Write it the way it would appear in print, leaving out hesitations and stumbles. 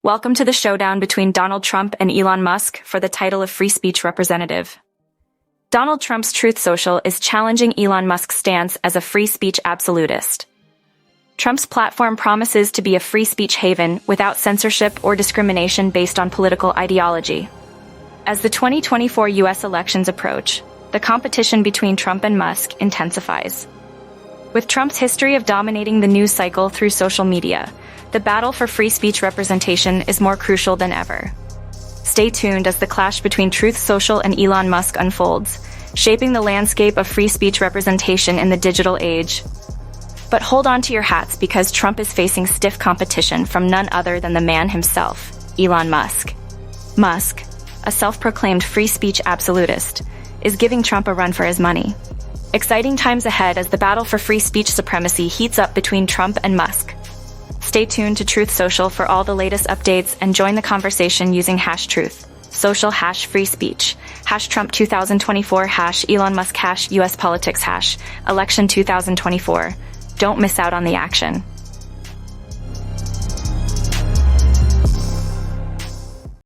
Welcome to the showdown between Donald Trump and Elon Musk for the title of free speech representative. Donald Trump's Truth Social is challenging Elon Musk's stance as a free speech absolutist. Trump's platform promises to be a free speech haven without censorship or discrimination based on political ideology. As the 2024 U.S. elections approach, the competition between Trump and Musk intensifies. With Trump's history of dominating the news cycle through social media, the battle for free speech representation is more crucial than ever. Stay tuned as the clash between Truth Social and Elon Musk unfolds, shaping the landscape of free speech representation in the digital age. But hold on to your hats because Trump is facing stiff competition from none other than the man himself, Elon Musk. Musk, a self-proclaimed free speech absolutist, is giving Trump a run for his money. Exciting times ahead as the battle for free speech supremacy heats up between Trump and Musk. Stay tuned to Truth Social for all the latest updates and join the conversation using #Truth Social #free speech, #Trump 2024, #Elon Musk, #US politics, #election 2024. Don't miss out on the action.